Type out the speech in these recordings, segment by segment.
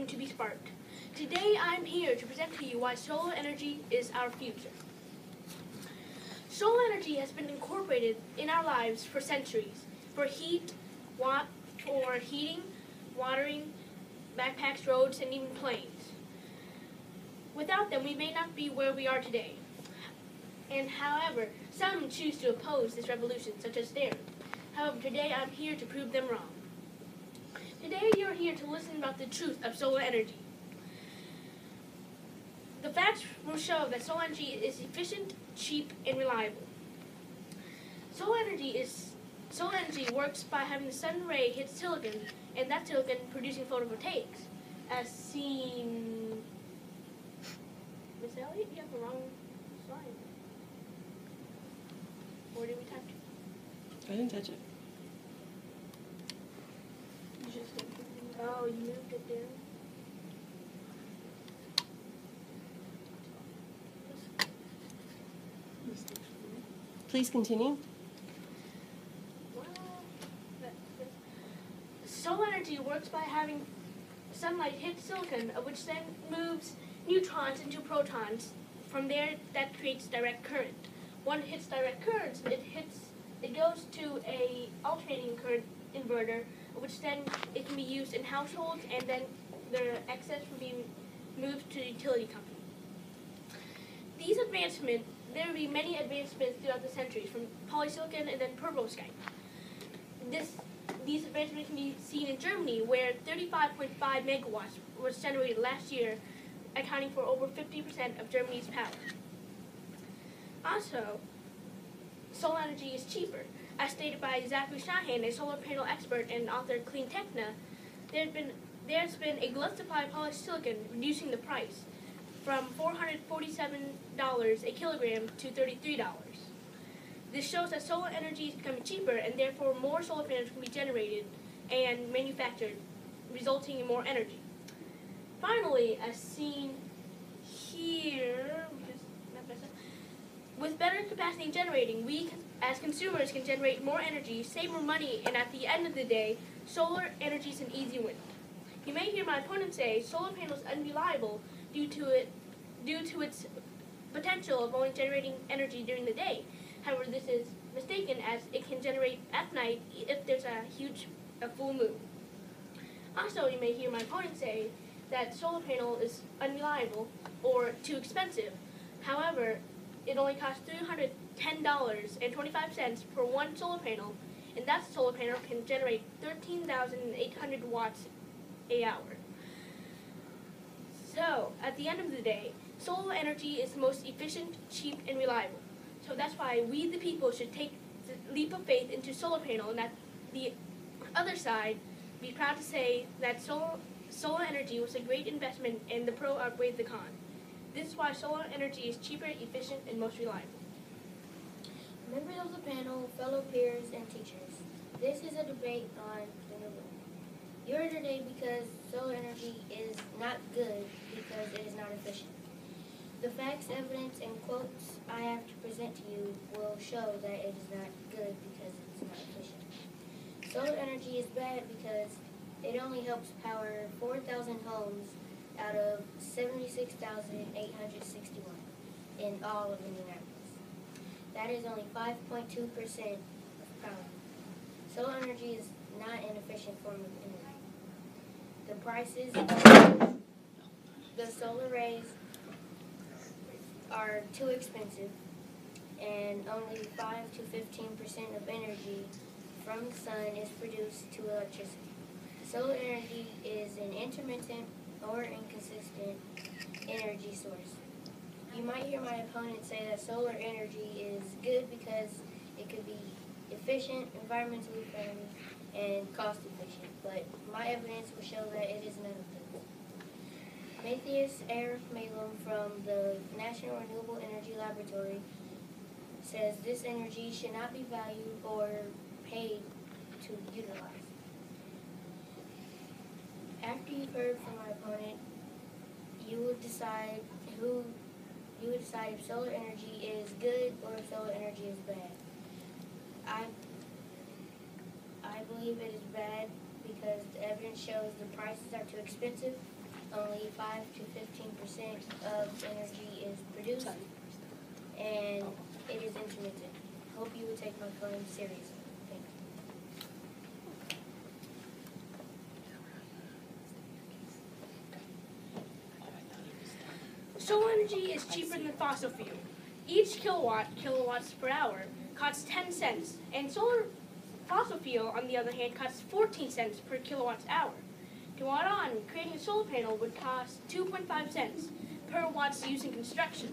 waiting to be sparked. Today I'm here to present to you why solar energy is our future. Solar energy has been incorporated in our lives for centuries, for heating, watering, backpacks, roads, and even planes. Without them, we may not be where we are today. And however, some choose to oppose this revolution, such as Darren. However, today I'm here to prove them wrong. Today you're here to listen about the truth of solar energy. The facts will show that solar energy is efficient, cheap, and reliable. Solar energy works by having the sun ray hit silicon, and that silicon producing photovoltaics, as seen. Miss Elliott, you have the wrong slide. Or did we type it? I didn't touch it. Oh, you moved it there. Please continue. Solar energy works by having sunlight hit silicon, which then moves neutrons into protons. From there, that creates direct current. When it hits direct current, it goes to a alternating current inverter, which then it can be used in households, and then the excess will be moved to the utility company. There will be many advancements throughout the centuries, from polysilicon and then perovskite. These advancements can be seen in Germany, where 35.5 megawatts was generated last year, accounting for over 50% of Germany's power. Also, solar energy is cheaper. As stated by Zachary Shahan, a solar panel expert and author of Clean Techna, there's been a glut supply of polysilicon, reducing the price from $447 a kilogram to $33. This shows that solar energy is becoming cheaper, and therefore more solar panels can be generated and manufactured, resulting in more energy. Finally, as seen here, with better capacity in generating, we as consumers can generate more energy, save more money, and at the end of the day, solar energy is an easy win. You may hear my opponent say solar panels are unreliable due to its potential of only generating energy during the day. However, this is mistaken, as it can generate at night if there's a full moon. Also, you may hear my opponent say that solar panel is unreliable or too expensive. However, it only costs $310.25 for one solar panel, and that solar panel can generate 13,800 watts an hour. So, at the end of the day, solar energy is the most efficient, cheap, and reliable. So that's why we, the people, should take the leap of faith into solar panel, and that the other side be proud to say that solar energy was a great investment and the pro outweighed the con. This is why solar energy is cheaper, efficient, and most reliable. Members of the panel, fellow peers, and teachers, this is a debate on renewable. You're here today because solar energy is not good because it is not efficient. The facts, evidence, and quotes I have to present to you will show that it is not good because it's not efficient. Solar energy is bad because it only helps power 4,000 homes out of 76,861 in all of Indianapolis. That is only 5.2% of power. Solar energy is not an efficient form of energy. The prices of the solar rays are too expensive, and only 5 to 15% of energy from the sun is produced to electricity. Solar energy is an intermittent or inconsistent energy source. You might hear my opponent say that solar energy is good because it could be efficient, environmentally friendly, and cost efficient, but my evidence will show that it is none of those. Matthias R. Malum from the National Renewable Energy Laboratory says this energy should not be valued or paid to utilize. After you've heard from my opponent, you will decide if solar energy is good or if solar energy is bad. I believe it is bad because the evidence shows the prices are too expensive, only 5 to 15% of energy is produced, and it is intermittent. Hope you will take my claim seriously. Thank you. Solar energy is cheaper than fossil fuel. Each kilowatts per hour, costs 10 cents, and fossil fuel, on the other hand, costs 14 cents per kilowatt hour. To add on, creating a solar panel would cost 2.5 cents per watts used in construction.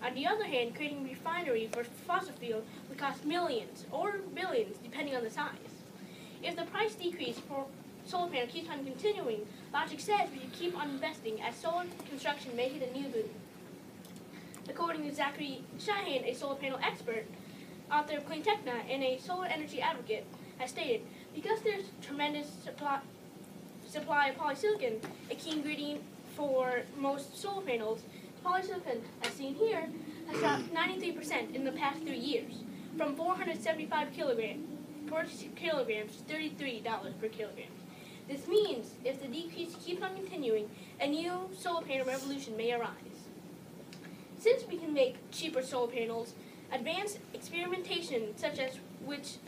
On the other hand, creating a refinery for fossil fuel would cost millions or billions, depending on the size. If the price decrease for solar panel keeps on continuing, logic says we should keep on investing as solar construction may hit a new boom. According to Zachary Shahan, a solar panel expert, author of Clean Techna, and a solar energy advocate, has stated, because there's tremendous supply of polysilicon, a key ingredient for most solar panels, polysilicon, as seen here, has dropped 93% in the past 3 years, from 475 kilograms to $33 per kilogram. This means if the decrease keeps on continuing, a new solar panel revolution may arise. Since we can make cheaper solar panels, advanced experimentation such as which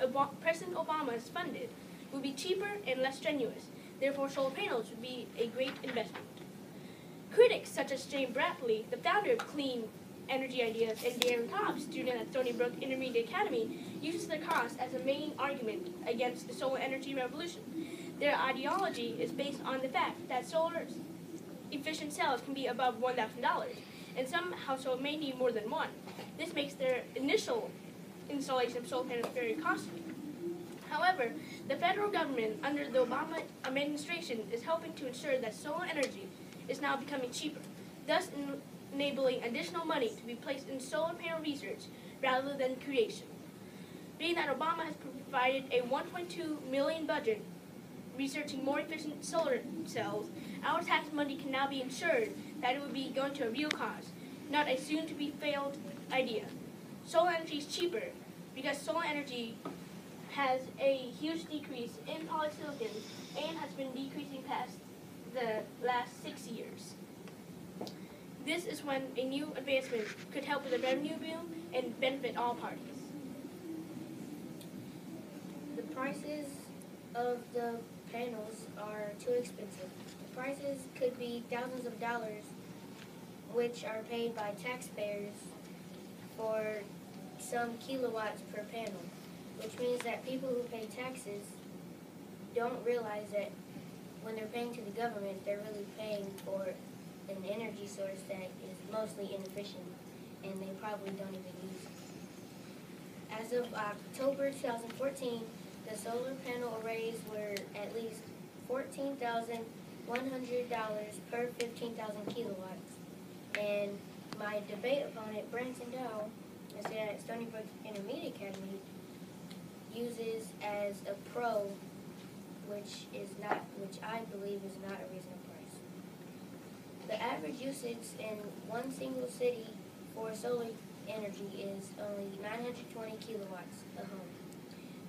President Obama has funded will be cheaper and less strenuous. Therefore, solar panels would be a great investment. Critics such as James Bradley, the founder of Clean Energy Ideas, and Darren Cobb, student at Stony Brook Intermediate Academy, uses the cost as a main argument against the solar energy revolution. Their ideology is based on the fact that solar efficient cells can be above $1,000, and some households may need more than one. This makes their initial installation of solar panels very costly. However, the federal government under the Obama administration is helping to ensure that solar energy is now becoming cheaper, thus enabling additional money to be placed in solar panel research rather than creation. Being that Obama has provided a $1.2 million budget researching more efficient solar cells, our tax money can now be ensured that it will be going to a real cause, not a soon-to-be failed idea. Solar energy is cheaper because solar energy has a huge decrease in polysilicon and has been decreasing past the last 6 years. This is when a new advancement could help with the revenue boom and benefit all parties. The prices of the panels are too expensive. The prices could be thousands of dollars, which are paid by taxpayers for some kilowatts per panel, which means that people who pay taxes don't realize that when they're paying to the government, they're really paying for an energy source that is mostly inefficient, and they probably don't even use it. As of October 2014, the solar panel arrays were at least $14,100 per 15,000 kilowatts. And my debate opponent, Branson Dow, at Stony Brook Intermediate Academy, uses as a pro, which I believe is not a reasonable price. The average usage in one single city for solar energy is only 920 kilowatts a home.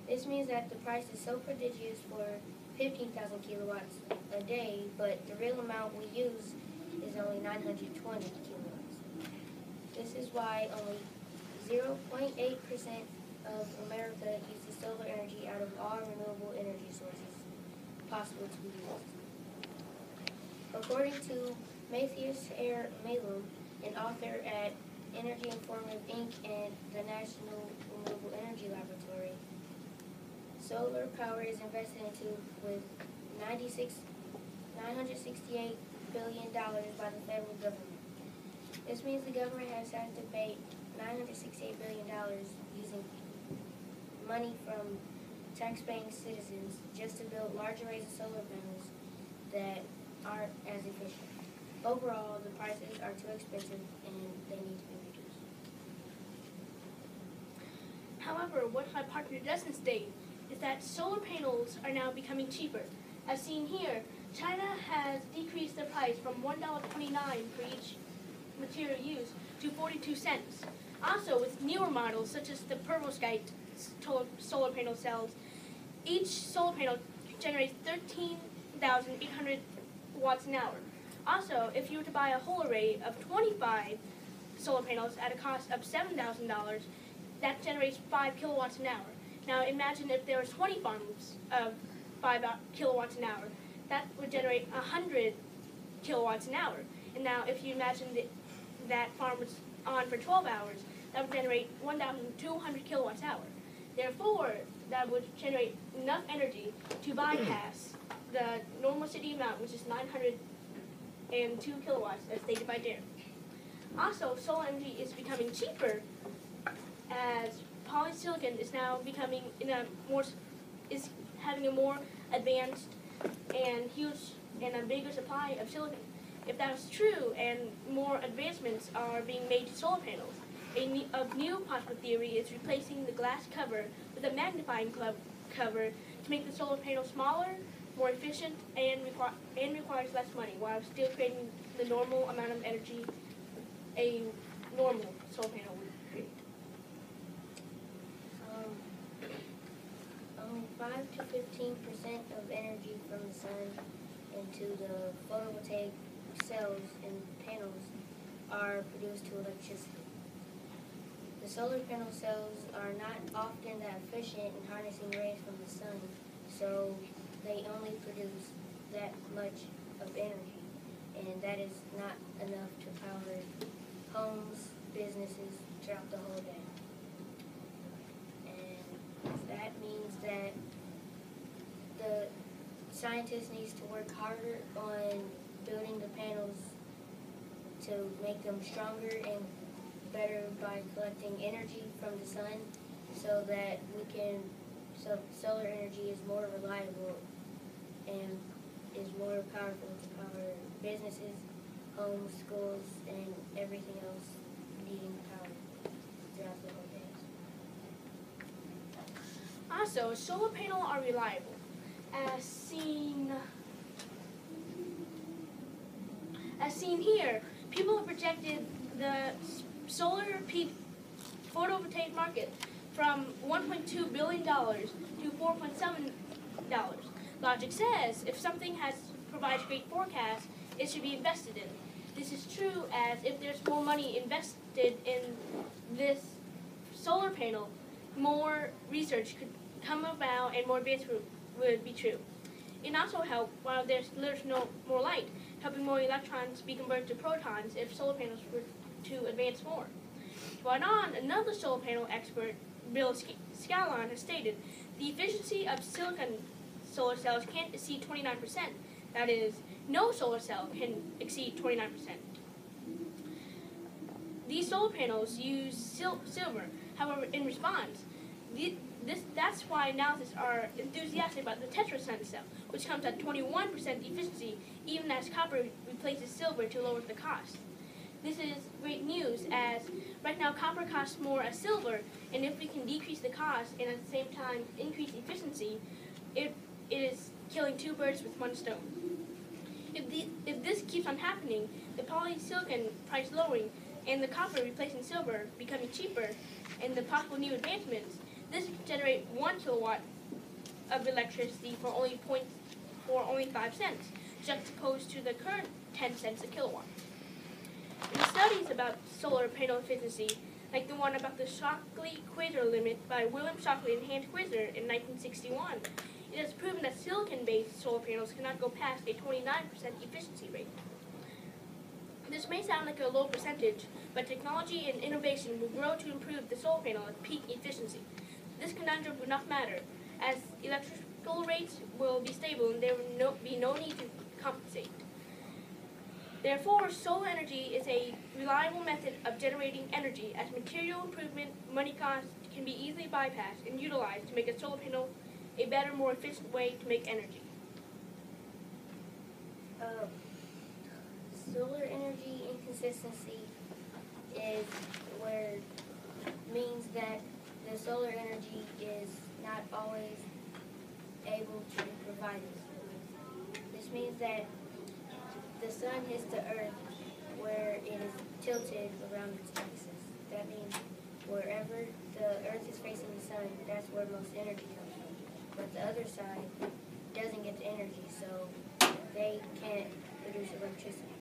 This means that the price is so prodigious for 15,000 kilowatts a day, but the real amount we use is only 920 kilowatts. This is why only 0.8% of America uses solar energy out of all renewable energy sources possible to be used. According to Matthias R. Malum, an author at Energy Informative Inc. and the National Renewable Energy Laboratory, solar power is invested into with $968 billion by the federal government. This means the government has had to pay $968 billion using money from tax-paying citizens just to build large arrays of solar panels that aren't as efficient. Overall, the prices are too expensive and they need to be reduced. However, what my partner doesn't state is that solar panels are now becoming cheaper. As seen here, China has decreased the price from $1.29 for each material used to 42 cents. Also, with newer models such as the perovskite solar panel cells, each solar panel generates 13,800 watts an hour, Also, if you were to buy a whole array of 25 solar panels at a cost of $7,000, that generates 5 kilowatts an hour. Now imagine if there was 20 farms of 5 kilowatts an hour. That would generate 100 kilowatts an hour. And now if you imagine that farm was on for 12 hours, that would generate 1,200 kilowatts an hour. Therefore, that would generate enough energy to bypass the normal city amount, which is 902 kilowatts, as stated by Darren. Also, solar energy is becoming cheaper as polysilicon is now becoming is having a more advanced and huge and a bigger supply of silicon. If that is true and more advancements are being made to solar panels, a new possible theory is replacing the glass cover with a magnifying cover to make the solar panel smaller, more efficient, and requires less money, while still creating the normal amount of energy a normal solar panel would create. Only 5 to 15% of energy from the sun into the photovoltaic cells and panels are produced to electricity. The solar panel cells are not often that efficient in harnessing rays from the sun, so they only produce that much of energy, and that is not enough to power homes, businesses throughout the whole day. And that means that the scientist needs to work harder on building the panels to make them stronger and better by collecting energy from the sun so that solar energy is more reliable and is more powerful to power businesses, homes, schools, and everything else needing power throughout the whole day. Also, solar panels are reliable. As seen here, people have projected the solar photovoltaic market from $1.2 billion to $4.7. Logic says if something provides great forecasts, it should be invested in. This is true as if there's more money invested in this solar panel, more research could come about and more advancement would be true. It also help while there's no more light, helping more electrons be converted to protons if solar panels were to advance more. But another solar panel expert, Bill Scalon, has stated the efficiency of silicon solar cells can't exceed 29%. That is, no solar cell can exceed 29%. These solar panels use silver. However, in response, that's why analysts are enthusiastic about the tetrasun cell, which comes at 21% efficiency, even as copper replaces silver to lower the cost. This is great news, as right now copper costs more as silver, and if we can decrease the cost and at the same time increase efficiency, it is killing two birds with one stone. If this keeps on happening, the polysilicon price lowering and the copper replacing silver becoming cheaper, and the possible new advancements, this would generate 1 kilowatt of electricity for only 5 cents, juxtaposed to the current 10 cents a kilowatt. In studies about solar panel efficiency, like the one about the Shockley-Quasar limit by William Shockley and Hans Quasar in 1961, it has proven that silicon-based solar panels cannot go past a 29% efficiency rate. This may sound like a low percentage, but technology and innovation will grow to improve the solar panel at peak efficiency. This conundrum will not matter, as electrical rates will be stable and there will be no need to compensate. Therefore, solar energy is a reliable method of generating energy, as material improvement, money costs can be easily bypassed and utilized to make a solar panel a better, more efficient way to make energy. Solar energy inconsistency is where means that the solar energy is not always able to be provided. This means that the sun hits the earth where it is tilted around its axis. That means wherever the earth is facing the sun, that's where most energy comes from. But the other side doesn't get the energy, so they can't produce electricity.